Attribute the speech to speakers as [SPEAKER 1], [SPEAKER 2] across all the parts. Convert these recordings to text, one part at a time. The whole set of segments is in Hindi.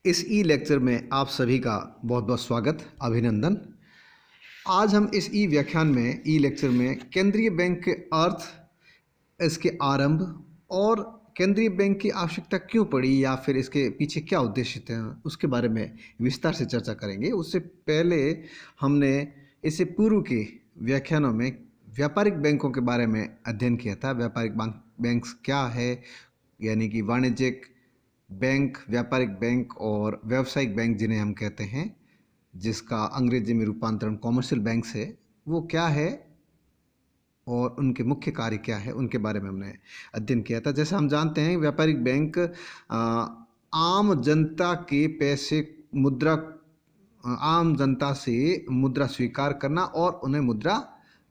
[SPEAKER 1] इस ई लेक्चर में आप सभी का बहुत बहुत स्वागत, अभिनंदन। आज हम इस ई व्याख्यान में, ई लेक्चर में केंद्रीय बैंक के अर्थ, इसके आरंभ और केंद्रीय बैंक की आवश्यकता क्यों पड़ी या फिर इसके पीछे क्या उद्देश्य थे, उसके बारे में विस्तार से चर्चा करेंगे। उससे पहले हमने इससे पूर्व के व्याख्यानों में व्यापारिक बैंकों के बारे में अध्ययन किया था। व्यापारिक बैंक क्या है, यानी कि वाणिज्यिक बैंक, व्यापारिक बैंक और व्यावसायिक बैंक जिन्हें हम कहते हैं, जिसका अंग्रेजी में रूपांतरण कॉमर्शियल बैंक से, वो क्या है और उनके मुख्य कार्य क्या है, उनके बारे में हमने अध्ययन किया था। जैसा हम जानते हैं, व्यापारिक बैंक आम जनता के पैसे, मुद्रा, आम जनता से मुद्रा स्वीकार करना और उन्हें मुद्रा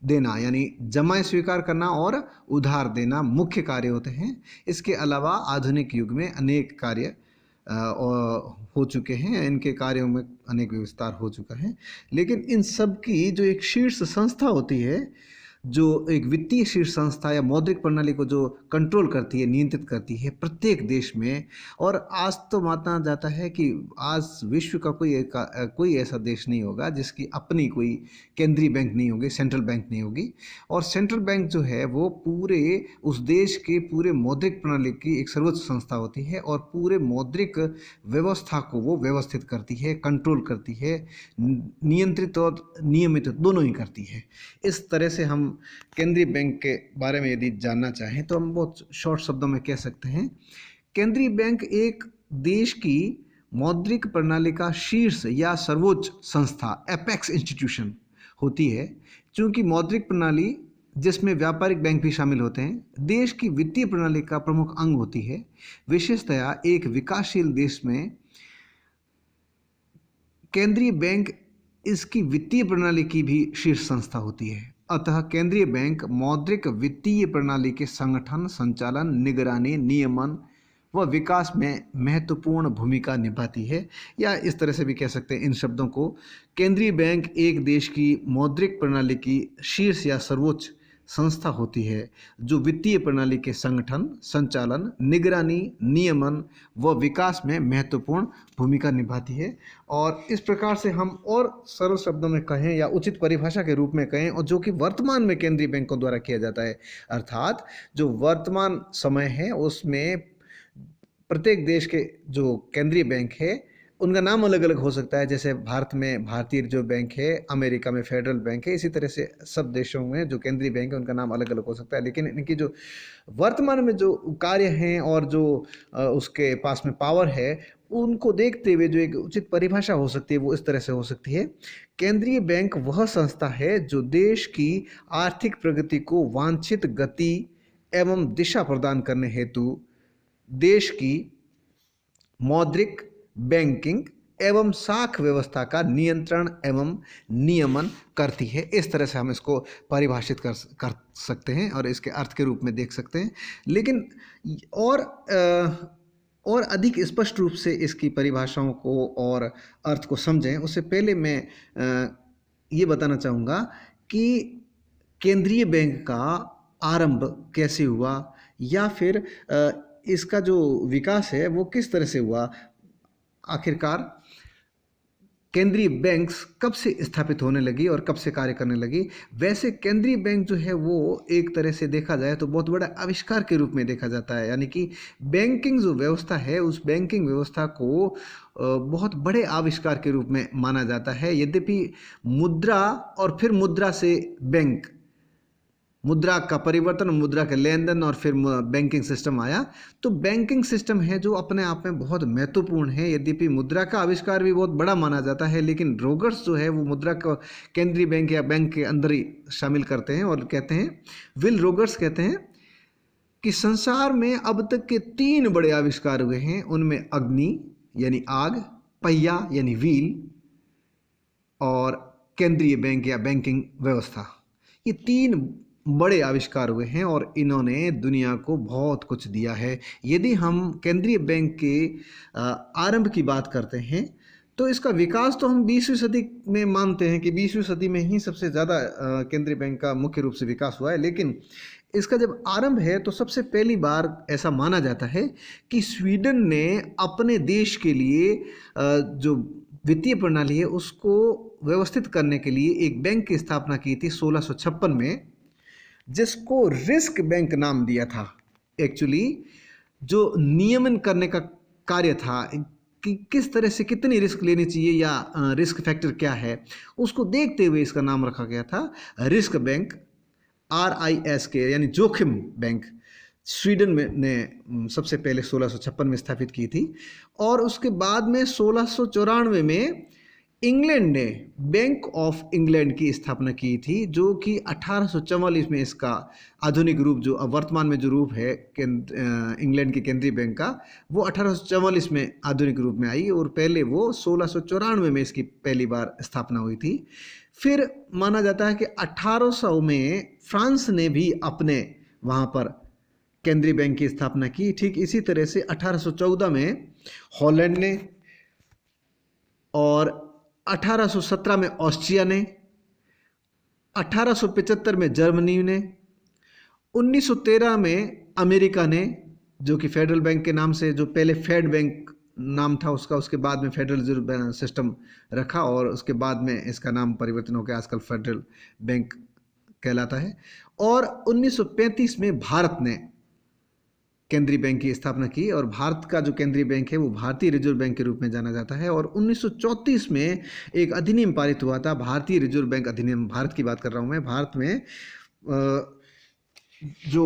[SPEAKER 1] देना, यानी जमा स्वीकार करना और उधार देना मुख्य कार्य होते हैं। इसके अलावा आधुनिक युग में अनेक कार्य हो चुके हैं, इनके कार्यों में अनेक विस्तार हो चुका है। लेकिन इन सब की जो एक शीर्ष संस्था होती है, जो एक वित्तीय शीर्ष संस्था या मौद्रिक प्रणाली को जो कंट्रोल करती है, नियंत्रित करती है प्रत्येक देश में, और आज तो माना जाता है कि आज विश्व का कोई ऐसा देश नहीं होगा जिसकी अपनी कोई केंद्रीय बैंक नहीं होगी, सेंट्रल बैंक नहीं होगी। और सेंट्रल बैंक जो है वो पूरे उस देश के पूरे मौद्रिक प्रणाली की एक सर्वोच्च संस्था होती है और पूरे मौद्रिक व्यवस्था को वो व्यवस्थित करती है, कंट्रोल करती है, नियंत्रित और नियमित दोनों ही करती है। इस तरह से हम केंद्रीय बैंक के बारे में यदि जानना चाहें तो हम बहुत शॉर्ट शब्दों में कह सकते हैं, केंद्रीय बैंक एक देश की मौद्रिक प्रणाली का शीर्ष या सर्वोच्च संस्था, एपेक्स इंस्टीट्यूशन होती है। चूंकि मौद्रिक प्रणाली, जिसमें व्यापारिक बैंक भी शामिल होते हैं, देश की वित्तीय प्रणाली का प्रमुख अंग होती है। विशेषतया एक विकासशील देश में केंद्रीय बैंक इसकी वित्तीय प्रणाली की भी शीर्ष संस्था होती है। अतः केंद्रीय बैंक मौद्रिक वित्तीय प्रणाली के संगठन, संचालन, निगरानी, नियमन व विकास में महत्वपूर्ण भूमिका निभाती है। या इस तरह से भी कह सकते हैं इन शब्दों को, केंद्रीय बैंक एक देश की मौद्रिक प्रणाली की शीर्ष या सर्वोच्च संस्था होती है जो वित्तीय प्रणाली के संगठन, संचालन, निगरानी, नियमन व विकास में महत्वपूर्ण भूमिका निभाती है। और इस प्रकार से हम और सरल शब्दों में कहें या उचित परिभाषा के रूप में कहें, और जो कि वर्तमान में केंद्रीय बैंकों द्वारा किया जाता है, अर्थात जो वर्तमान समय है उसमें प्रत्येक देश के जो केंद्रीय बैंक है उनका नाम अलग अलग हो सकता है। जैसे भारत में भारतीय रिजर्व बैंक है, अमेरिका में फेडरल बैंक है, इसी तरह से सब देशों में जो केंद्रीय बैंक है उनका नाम अलग अलग हो सकता है। लेकिन इनकी जो वर्तमान में जो कार्य हैं और जो उसके पास में पावर है, उनको देखते हुए जो एक उचित परिभाषा हो सकती है वो इस तरह से हो सकती है, केंद्रीय बैंक वह संस्था है जो देश की आर्थिक प्रगति को वांछित गति एवं दिशा प्रदान करने हेतु देश की मौद्रिक, बैंकिंग एवं साख व्यवस्था का नियंत्रण एवं नियमन करती है। इस तरह से हम इसको परिभाषित कर सकते हैं और इसके अर्थ के रूप में देख सकते हैं। लेकिन और अधिक स्पष्ट रूप से इसकी परिभाषाओं को और अर्थ को समझें, उससे पहले मैं ये बताना चाहूँगा कि केंद्रीय बैंक का आरंभ कैसे हुआ या फिर इसका जो विकास है वो किस तरह से हुआ। आखिरकार केंद्रीय बैंक्स कब से स्थापित होने लगी और कब से कार्य करने लगी। वैसे केंद्रीय बैंक जो है वो एक तरह से देखा जाए तो बहुत बड़ा आविष्कार के रूप में देखा जाता है, यानी कि बैंकिंग जो व्यवस्था है उस बैंकिंग व्यवस्था को बहुत बड़े आविष्कार के रूप में माना जाता है। यद्यपि मुद्रा और फिर मुद्रा से बैंक, मुद्रा का परिवर्तन, मुद्रा के लेन देन और फिर बैंकिंग सिस्टम आया, तो बैंकिंग सिस्टम है जो अपने आप में बहुत महत्वपूर्ण है। यद्यपि मुद्रा का आविष्कार भी बहुत बड़ा माना जाता है, लेकिन रोगर्स जो है वो मुद्रा को केंद्रीय बैंक या बैंक के अंदर ही शामिल करते हैं और कहते हैं, विल रोगर्स कहते हैं कि संसार में अब तक के 3 बड़े आविष्कार हुए हैं। उनमें अग्नि यानी आग, पहिया यानी व्हील और केंद्रीय बैंक या बैंकिंग व्यवस्था, ये 3 बड़े आविष्कार हुए हैं और इन्होंने दुनिया को बहुत कुछ दिया है। यदि हम केंद्रीय बैंक के आरंभ की बात करते हैं तो इसका विकास तो हम 20वीं सदी में मानते हैं कि 20वीं सदी में ही सबसे ज़्यादा केंद्रीय बैंक का मुख्य रूप से विकास हुआ है, लेकिन इसका जब आरंभ है तो सबसे पहली बार ऐसा माना जाता है कि स्वीडन ने अपने देश के लिए जो वित्तीय प्रणाली है उसको व्यवस्थित करने के लिए एक बैंक की स्थापना की थी 1656 में, जिसको रिस्क बैंक नाम दिया था। एक्चुअली जो नियमन करने का कार्य था कि किस तरह से कितनी रिस्क लेनी चाहिए या रिस्क फैक्टर क्या है, उसको देखते हुए इसका नाम रखा गया था रिस्क बैंक, RISK यानी जोखिम बैंक। स्वीडन में ने सबसे पहले 1656 में स्थापित की थी और उसके बाद में 1694 में इंग्लैंड ने बैंक ऑफ इंग्लैंड की स्थापना की थी, जो कि 1844 में इसका आधुनिक रूप जो वर्तमान में जो रूप है इंग्लैंड के केंद्रीय बैंक का, वो 1844 में आधुनिक रूप में आई और पहले वो 1694 में इसकी पहली बार स्थापना हुई थी। फिर माना जाता है कि 1800 में फ्रांस ने भी अपने वहाँ पर केंद्रीय बैंक की स्थापना की। ठीक इसी तरह से 1814 में हॉलैंड ने और 1817 में ऑस्ट्रिया ने, 1875 में जर्मनी ने, 1913 में अमेरिका ने, जो कि फेडरल बैंक के नाम से, जो पहले फेड बैंक नाम था उसका, उसके बाद में फेडरल रिजर्व सिस्टम रखा और उसके बाद में इसका नाम परिवर्तन होकर आजकल फेडरल बैंक कहलाता है। और 1935 में भारत ने केंद्रीय बैंक की स्थापना की और भारत का जो केंद्रीय बैंक है वो भारतीय रिजर्व बैंक के रूप में जाना जाता है। और 1934 में एक अधिनियम पारित हुआ था, भारतीय रिजर्व बैंक अधिनियम, भारत की बात कर रहा हूँ मैं। भारत में जो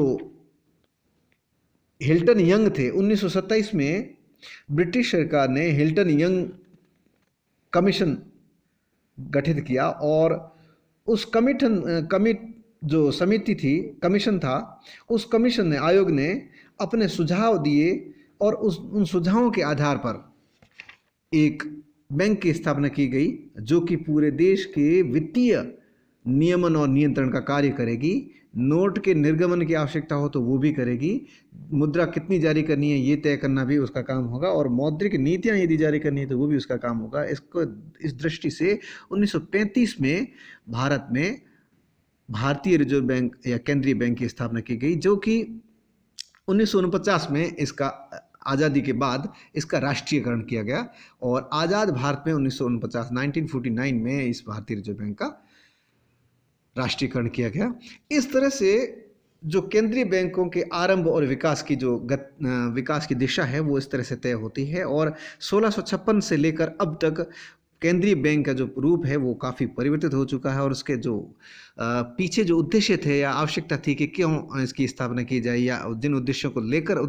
[SPEAKER 1] हिल्टन यंग थे, 1927 में ब्रिटिश सरकार ने हिल्टन यंग कमीशन गठित किया और उस जो समिति थी, कमीशन था, उस कमीशन ने, आयोग ने अपने सुझाव दिए और उन सुझावों के आधार पर एक बैंक की स्थापना की गई, जो कि पूरे देश के वित्तीय नियमन और नियंत्रण का कार्य करेगी। नोट के निर्गमन की आवश्यकता हो तो वो भी करेगी, मुद्रा कितनी जारी करनी है ये तय करना भी उसका काम होगा, और मौद्रिक नीतियां यदि जारी करनी है तो वो भी उसका काम होगा। इसको इस दृष्टि से 1935 में भारत में भारतीय रिजर्व बैंक या केंद्रीय बैंक की स्थापना की गई, जो कि 1949 में इसका आज़ादी के बाद इसका राष्ट्रीयकरण किया गया और आज़ाद भारत में 1949 में इस भारतीय रिजर्व बैंक का राष्ट्रीयकरण किया गया। इस तरह से जो केंद्रीय बैंकों के आरंभ और विकास की जो विकास की दिशा है वो इस तरह से तय होती है। और 1656 से लेकर अब तक केंद्रीय बैंक का जो रूप है वो काफ़ी परिवर्तित हो चुका है और उसके जो पीछे जो उद्देश्य थे या आवश्यकता थी कि क्यों इसकी स्थापना की जाए या जिन उद्देश्यों को लेकर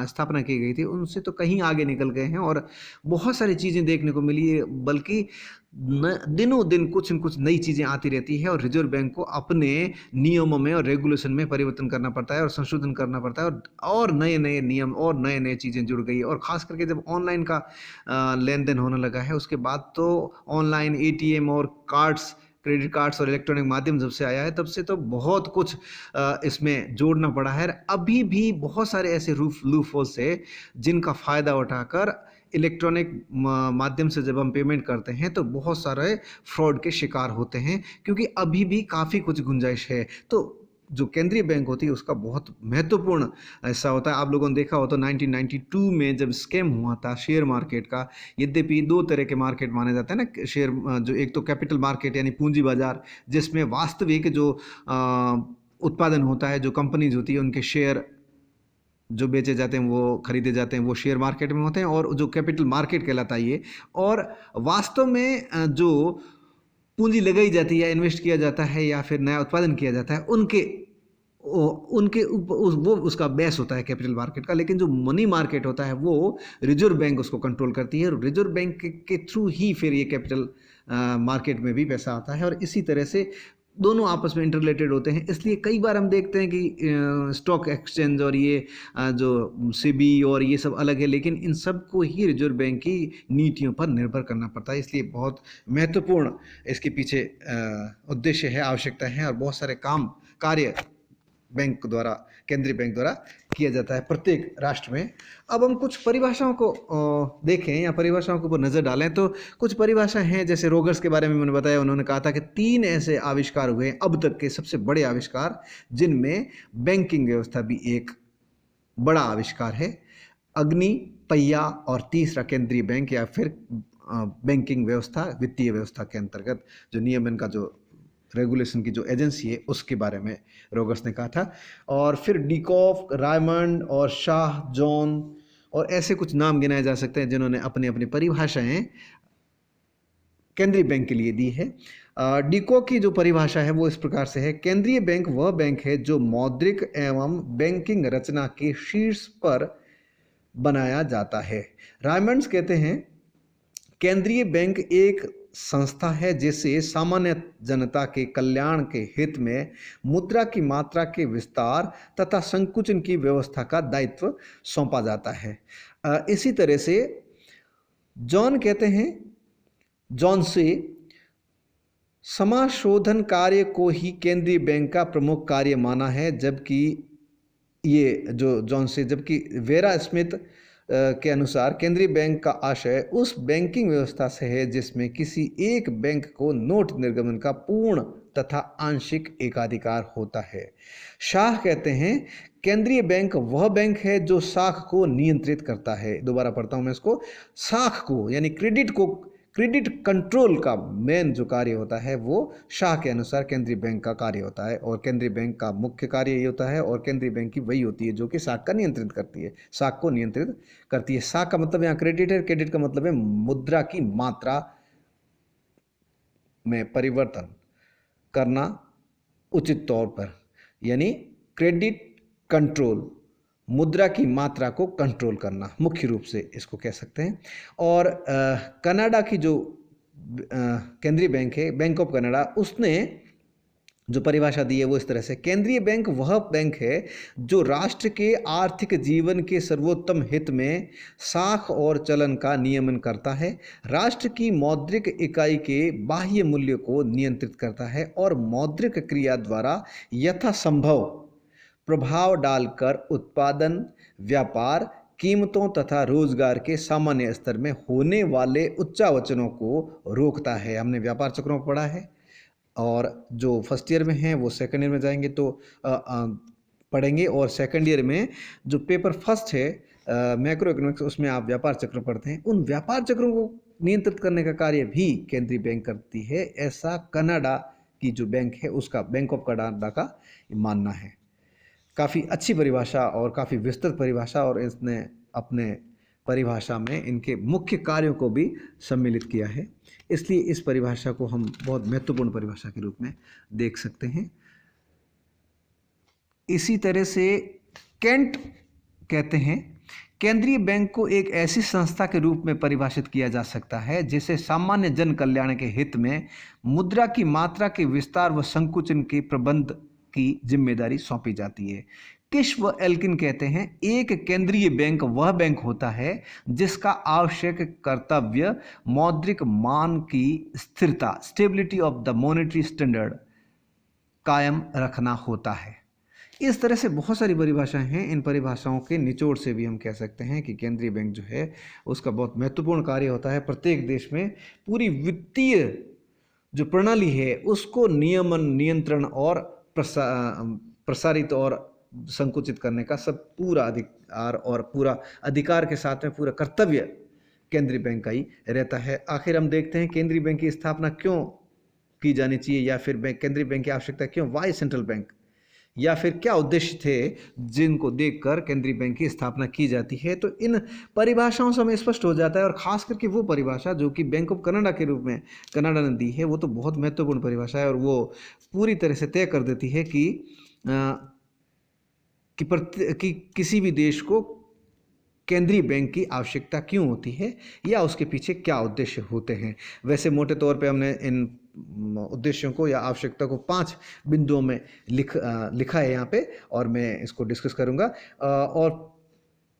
[SPEAKER 1] स्थापना की गई थी उनसे तो कहीं आगे निकल गए हैं और बहुत सारी चीज़ें देखने को मिली है, बल्कि दिनों दिन कुछ न कुछ नई चीज़ें आती रहती है और रिजर्व बैंक को अपने नियमों में और रेगुलेशन में परिवर्तन करना पड़ता है और संशोधन करना पड़ता है और नए नए नियम और नए नए चीज़ें जुड़ गई है। और ख़ास करके जब ऑनलाइन का लेन देन होने लगा है उसके बाद तो ऑनलाइन ATM और कार्ड्स, क्रेडिट कार्ड्स और इलेक्ट्रॉनिक माध्यम जब से आया है तब से तो बहुत कुछ इसमें जोड़ना पड़ा है। अभी भी बहुत सारे ऐसे लूप होल्स है जिनका फ़ायदा उठाकर इलेक्ट्रॉनिक माध्यम से जब हम पेमेंट करते हैं तो बहुत सारे फ्रॉड के शिकार होते हैं, क्योंकि अभी भी काफ़ी कुछ गुंजाइश है। तो जो केंद्रीय बैंक होती है उसका बहुत महत्वपूर्ण ऐसा होता है। आप लोगों ने देखा हो तो 1992 में जब स्कैम हुआ था शेयर मार्केट का, यद्यपि दो तरह के मार्केट माने जाते हैं ना शेयर, जो एक तो कैपिटल मार्केट यानी पूंजी बाजार जिसमें वास्तविक जो उत्पादन होता है, जो कंपनीज होती है उनके शेयर जो बेचे जाते हैं वो खरीदे जाते हैं वो शेयर मार्केट में होते हैं, और जो कैपिटल मार्केट कहलाता है ये। और वास्तव में जो पूंजी लगाई जाती है, इन्वेस्ट किया जाता है या फिर नया उत्पादन किया जाता है उनके वो उसका बेस होता है कैपिटल मार्केट का। लेकिन जो मनी मार्केट होता है वो रिजर्व बैंक उसको कंट्रोल करती है और रिजर्व बैंक के थ्रू ही फिर ये कैपिटल मार्केट में भी पैसा आता है और इसी तरह से दोनों आपस में इंटरलेटेड होते हैं। इसलिए कई बार हम देखते हैं कि स्टॉक एक्सचेंज और ये जो सेबी और ये सब अलग है, लेकिन इन सब को ही रिजर्व बैंक की नीतियों पर निर्भर करना पड़ता है। इसलिए बहुत महत्वपूर्ण इसके पीछे उद्देश्य है, आवश्यकता है और बहुत सारे कार्य बैंक द्वारा, केंद्रीय बैंक द्वारा किया जाता है प्रत्येक राष्ट्र में। अब हम कुछ परिभाषाओं को देखें या परिभाषाओं के ऊपर नज़र डालें तो कुछ परिभाषाएं हैं, जैसे रोगर्स के बारे में मैंने बताया, उन्होंने कहा था कि 3 ऐसे आविष्कार हुए हैं अब तक के सबसे बड़े आविष्कार, जिनमें बैंकिंग व्यवस्था भी एक बड़ा आविष्कार है। अग्नि, पहिया और तीसरा केंद्रीय बैंक या फिर बैंकिंग व्यवस्था, वित्तीय व्यवस्था के अंतर्गत जो नियमन का, जो रेगुलेशन की जो एजेंसी है, उसके बारे में रोगर्स ने कहा था। और फिर डिकॉफ, रायमंड और शाह जॉन और ऐसे कुछ नाम गिनाए जा सकते हैं जिन्होंने अपनी अपनी परिभाषाएं केंद्रीय बैंक के लिए दी है। डिको की जो परिभाषा है वो इस प्रकार से है: केंद्रीय बैंक वह बैंक है जो मौद्रिक एवं बैंकिंग रचना के शीर्ष पर बनाया जाता है। रायमंड्स कहते हैं केंद्रीय बैंक एक संस्था है जिसे सामान्य जनता के कल्याण के हित में मुद्रा की मात्रा के विस्तार तथा संकुचन की व्यवस्था का दायित्व सौंपा जाता है। इसी तरह से जॉन कहते हैं, जॉन से समाशोधन कार्य को ही केंद्रीय बैंक का प्रमुख कार्य माना है, जबकि ये जो जॉन से, जबकि वेरा स्मिथ के अनुसार केंद्रीय बैंक का आशय उस बैंकिंग व्यवस्था से है जिसमें किसी एक बैंक को नोट निर्गमन का पूर्ण तथा आंशिक एकाधिकार होता है। शाह कहते हैं केंद्रीय बैंक वह बैंक है जो साख को नियंत्रित करता है। दोबारा पढ़ता हूं मैं इसको, साख को यानी क्रेडिट कंट्रोल का मेन जो कार्य होता है वो शाह के अनुसार केंद्रीय बैंक का कार्य होता है। और केंद्रीय बैंक का मुख्य कार्य ये होता है, और केंद्रीय बैंक की वही होती है जो कि साख का नियंत्रित करती है, साख को नियंत्रित करती है। साख का मतलब यहाँ क्रेडिट है, क्रेडिट का मतलब है मुद्रा की मात्रा में परिवर्तन करना उचित तौर पर, यानी क्रेडिट कंट्रोल, मुद्रा की मात्रा को कंट्रोल करना, मुख्य रूप से इसको कह सकते हैं। और कनाडा की जो केंद्रीय बैंक है, बैंक ऑफ कनाडा, उसने जो परिभाषा दी है वो इस तरह से: केंद्रीय बैंक वह बैंक है जो राष्ट्र के आर्थिक जीवन के सर्वोत्तम हित में साख और चलन का नियमन करता है, राष्ट्र की मौद्रिक इकाई के बाह्य मूल्य को नियंत्रित करता है और मौद्रिक क्रिया द्वारा यथासंभव प्रभाव डालकर उत्पादन, व्यापार, कीमतों तथा रोजगार के सामान्य स्तर में होने वाले उच्चावचनों को रोकता है। हमने व्यापार चक्रों को पढ़ा है, और जो फर्स्ट ईयर में हैं वो सेकंड ईयर में जाएंगे तो पढ़ेंगे। और सेकंड ईयर में जो पेपर फर्स्ट है मैक्रो इकोनॉमिक्स, उसमें आप व्यापार चक्र पढ़ते हैं। उन व्यापार चक्रों को नियंत्रित करने का कार्य भी केंद्रीय बैंक करती है, ऐसा कनाडा की जो बैंक है उसका, बैंक ऑफ कनाडा का मानना है। काफ़ी अच्छी परिभाषा और काफ़ी विस्तृत परिभाषा, और इसने अपने परिभाषा में इनके मुख्य कार्यों को भी सम्मिलित किया है, इसलिए इस परिभाषा को हम बहुत महत्वपूर्ण परिभाषा के रूप में देख सकते हैं। इसी तरह से केंट कहते हैं केंद्रीय बैंक को एक ऐसी संस्था के रूप में परिभाषित किया जा सकता है जिसे सामान्य जन कल्याण के हित में मुद्रा की मात्रा के विस्तार व संकुचन के प्रबंध की जिम्मेदारी सौंपी जाती है। किश व एल्किन कहते हैं एक केंद्रीय बैंक वह बैंक होता है जिसका आवश्यक कर्तव्य मौद्रिक मान की स्थिरता, stability of the monetary standard, कायम रखना होता है। इस तरह से बहुत सारी परिभाषाएं हैं। इन परिभाषाओं के निचोड़ से भी हम कह सकते हैं कि केंद्रीय बैंक जो है उसका बहुत महत्वपूर्ण कार्य होता है प्रत्येक देश में पूरी वित्तीय जो प्रणाली है उसको नियमन, नियंत्रण और प्रसारित और संकुचित करने का सब पूरा अधिकार और पूरा अधिकार के साथ में पूरा कर्तव्य केंद्रीय बैंक का ही रहता है। आखिर हम देखते हैं केंद्रीय बैंक की स्थापना क्यों की जानी चाहिए, या फिर केंद्रीय बैंक की आवश्यकता क्यों, वाई सेंट्रल बैंक, या फिर क्या उद्देश्य थे जिनको देखकर केंद्रीय बैंक की स्थापना की जाती है। तो इन परिभाषाओं से हमें स्पष्ट हो जाता है, और ख़ास करके वो परिभाषा जो कि बैंक ऑफ कनाडा के रूप में कनाडा ने दी है वो तो बहुत महत्वपूर्ण परिभाषा है, और वो पूरी तरह से तय कर देती है कि किसी भी देश को केंद्रीय बैंक की आवश्यकता क्यों होती है या उसके पीछे क्या उद्देश्य होते हैं। वैसे मोटे तौर पे हमने इन उद्देश्यों को या आवश्यकता को 5 बिंदुओं में लिखा है यहाँ पे, और मैं इसको डिस्कस करूँगा। और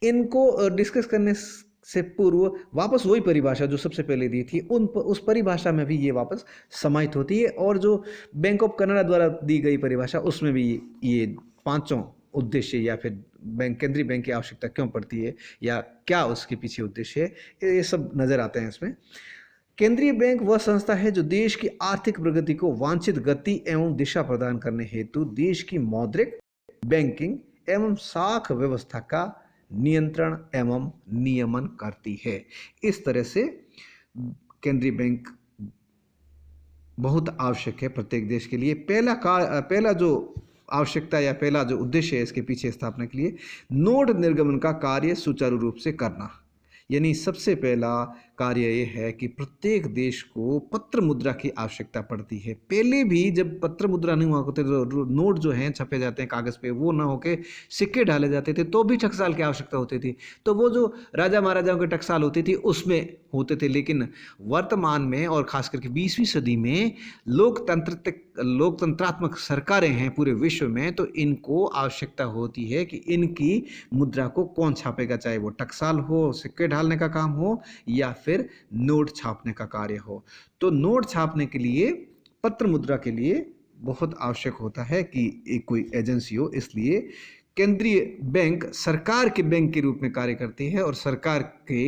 [SPEAKER 1] इनको डिस्कस करने से पूर्व वापस वही परिभाषा जो सबसे पहले दी थी उस परिभाषा में भी ये वापस समाहित होती है, और जो बैंक ऑफ कनाडा द्वारा दी गई परिभाषा उसमें भी ये पांचों उद्देश्य या फिर केंद्रीय बैंक की आवश्यकता क्यों पड़ती है या क्या उसके पीछे उद्देश्य है, ये सब नजर आते हैं इसमें। केंद्रीय बैंक वह संस्था है जो देश की आर्थिक प्रगति को वांछित गति एवं दिशा प्रदान करने हेतु देश की मौद्रिक, बैंकिंग एवं साख व्यवस्था का नियंत्रण एवं नियमन करती है। इस तरह से केंद्रीय बैंक बहुत आवश्यक है प्रत्येक देश के लिए। पहला जो आवश्यकता या पहला जो उद्देश्य है इसके पीछे स्थापना के लिए, नोट निर्गमन का कार्य सुचारू रूप से करना। यानी सबसे पहला कार्य ये है कि प्रत्येक देश को पत्र मुद्रा की आवश्यकता पड़ती है। पहले भी जब पत्र मुद्रा नहीं हुआ करते तो नोट जो हैं छपे जाते हैं कागज़ पे, वो ना होके सिक्के डाले जाते थे, तो भी टकसाल की आवश्यकता होती थी। तो वो जो राजा महाराजाओं की टकसाल होती थी उसमें होते थे। लेकिन वर्तमान में और खास करके 20वीं सदी में लोकतंत्रात्मक सरकारें हैं पूरे विश्व में, तो इनको आवश्यकता होती है कि इनकी मुद्रा को कौन छापेगा, चाहे वो टकसाल हो, सिक्के ढालने का काम हो या फिर नोट छापने का कार्य हो। तो नोट छापने के लिए, पत्र मुद्रा के लिए बहुत आवश्यक होता है कि एक कोई एजेंसी हो। इसलिए केंद्रीय बैंक सरकार के बैंक के रूप में कार्य करती है और सरकार के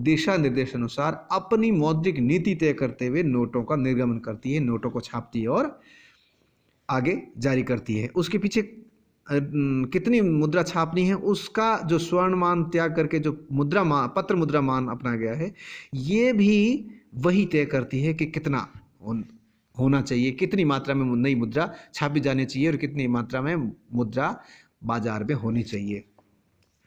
[SPEAKER 1] दिशा निर्देश अनुसार अपनी मौद्रिक नीति तय करते हुए नोटों का निर्गमन करती है, नोटों को छापती है और आगे जारी करती है। उसके पीछे कितनी मुद्रा छापनी है उसका जो स्वर्ण मान त्याग करके जो पत्र मुद्रा मान अपनाया गया है, ये भी वही तय करती है कि कितना होना चाहिए, कितनी मात्रा में नई मुद्रा छापी जानी चाहिए और कितनी मात्रा में मुद्रा बाजार में होनी चाहिए।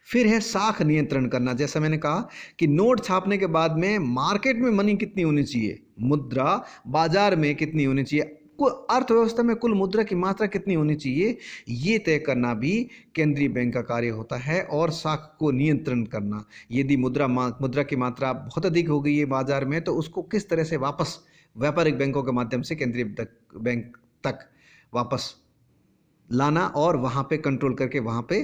[SPEAKER 1] फिर है साख नियंत्रण करना। जैसा मैंने कहा कि नोट छापने के बाद में मार्केट में मनी कितनी होनी चाहिए, मुद्रा बाजार में कितनी होनी चाहिए, अर्थव्यवस्था में कुल मुद्रा की मात्रा कितनी होनी चाहिए, ये तय करना भी केंद्रीय बैंक का कार्य होता है। और साख को नियंत्रण करना, यदि मुद्रा की मात्रा बहुत अधिक हो गई है बाजार में, तो उसको किस तरह से वापस व्यापारिक बैंकों के माध्यम से केंद्रीय बैंक तक वापस लाना और वहाँ पे कंट्रोल करके वहाँ पे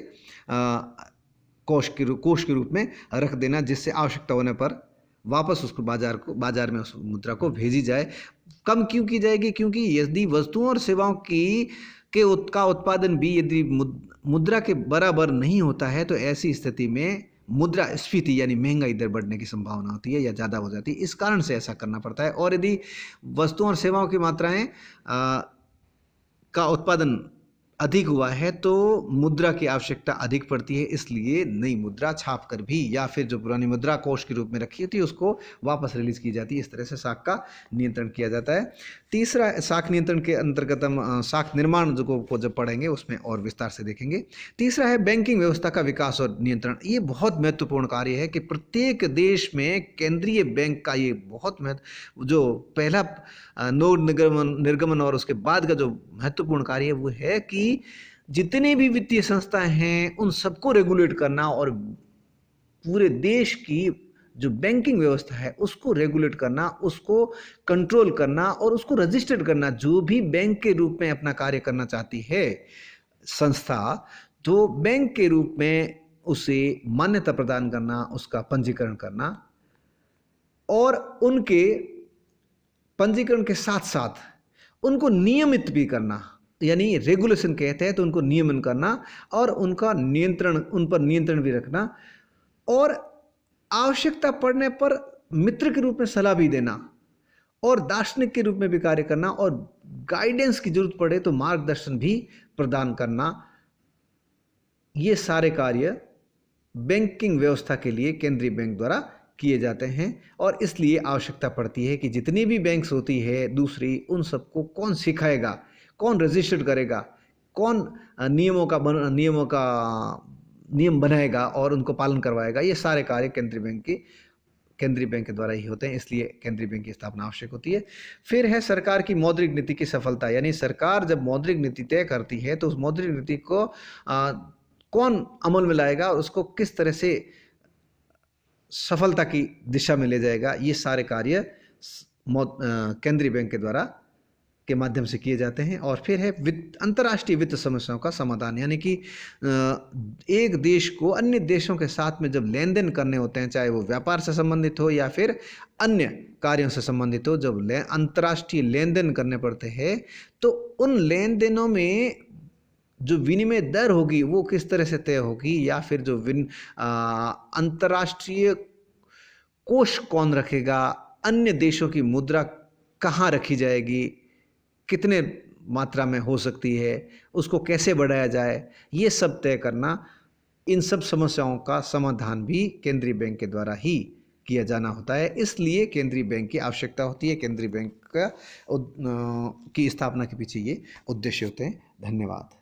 [SPEAKER 1] कोष के रूप में रख देना, जिससे आवश्यकता होने पर वापस उसको बाजार में उस मुद्रा को भेजी जाए। कम क्यों की जाएगी? क्योंकि यदि वस्तुओं और सेवाओं का उत्पादन भी यदि मुद्रा के बराबर नहीं होता है, तो ऐसी स्थिति में मुद्रास्फीति यानी महंगाई दर बढ़ने की संभावना होती है या ज़्यादा हो जाती है। इस कारण से ऐसा करना पड़ता है। और यदि वस्तुओं और सेवाओं की मात्राएं का उत्पादन अधिक हुआ है तो मुद्रा की आवश्यकता अधिक पड़ती है, इसलिए नई मुद्रा छाप कर भी या फिर जो पुरानी मुद्रा कोष के रूप में रखी होती है उसको वापस रिलीज की जाती है। इस तरह से साख का नियंत्रण किया जाता है। तीसरा, साख नियंत्रण के अंतर्गत हम साख निर्माण को जब पढ़ेंगे उसमें और विस्तार से देखेंगे। तीसरा है बैंकिंग व्यवस्था का विकास और नियंत्रण। ये बहुत महत्वपूर्ण कार्य है कि प्रत्येक देश में केंद्रीय बैंक का ये बहुत जो पहला नोट निर्गमन और उसके बाद का जो महत्वपूर्ण कार्य है वो है कि जितने भी वित्तीय संस्थाएं हैं उन सबको रेगुलेट करना और पूरे देश की जो बैंकिंग व्यवस्था है उसको रेगुलेट करना, उसको कंट्रोल करना और उसको रजिस्टर्ड करना। जो भी बैंक के रूप में अपना कार्य करना चाहती है संस्था, तो बैंक के रूप में उसे मान्यता प्रदान करना, उसका पंजीकरण करना और उनके पंजीकरण के साथ साथ उनको नियमित भी करना, यानी रेगुलेशन कहते हैं तो उनको नियमन करना और उनका नियंत्रण, उन पर नियंत्रण भी रखना और आवश्यकता पड़ने पर मित्र के रूप में सलाह भी देना और दार्शनिक के रूप में भी कार्य करना और गाइडेंस की जरूरत पड़े तो मार्गदर्शन भी प्रदान करना। ये सारे कार्य बैंकिंग व्यवस्था के लिए केंद्रीय बैंक द्वारा किए जाते हैं और इसलिए आवश्यकता पड़ती है कि जितनी भी बैंक्स होती है दूसरी, उन सबको कौन सिखाएगा, कौन रजिस्टर्ड करेगा, कौन नियम बनाएगा और उनको पालन करवाएगा। ये सारे कार्य केंद्रीय बैंक के द्वारा ही होते हैं, इसलिए केंद्रीय बैंक की स्थापना आवश्यक होती है। फिर है सरकार की मौद्रिक नीति की सफलता, यानी सरकार जब मौद्रिक नीति तय करती है तो उस मौद्रिक नीति को कौन अमल में लाएगा और उसको किस तरह से सफलता की दिशा में ले जाएगा, ये सारे कार्य केंद्रीय बैंक के द्वारा के माध्यम से किए जाते हैं। और फिर है अंतर्राष्ट्रीय वित्त समस्याओं का समाधान, यानी कि एक देश को अन्य देशों के साथ में जब लेन देन करने होते हैं, चाहे वो व्यापार से संबंधित हो या फिर अन्य कार्यों से संबंधित हो, जब अंतर्राष्ट्रीय लेन देन करने पड़ते हैं तो उन लेन देनों में जो विनिमय दर होगी वो किस तरह से तय होगी, या फिर जो अंतर्राष्ट्रीय कोष कौन रखेगा, अन्य देशों की मुद्रा कहाँ रखी जाएगी, कितने मात्रा में हो सकती है, उसको कैसे बढ़ाया जाए, ये सब तय करना, इन सब समस्याओं का समाधान भी केंद्रीय बैंक के द्वारा ही किया जाना होता है। इसलिए केंद्रीय बैंक की आवश्यकता होती है, केंद्रीय बैंक की स्थापना के पीछे ये उद्देश्य होते हैं। धन्यवाद।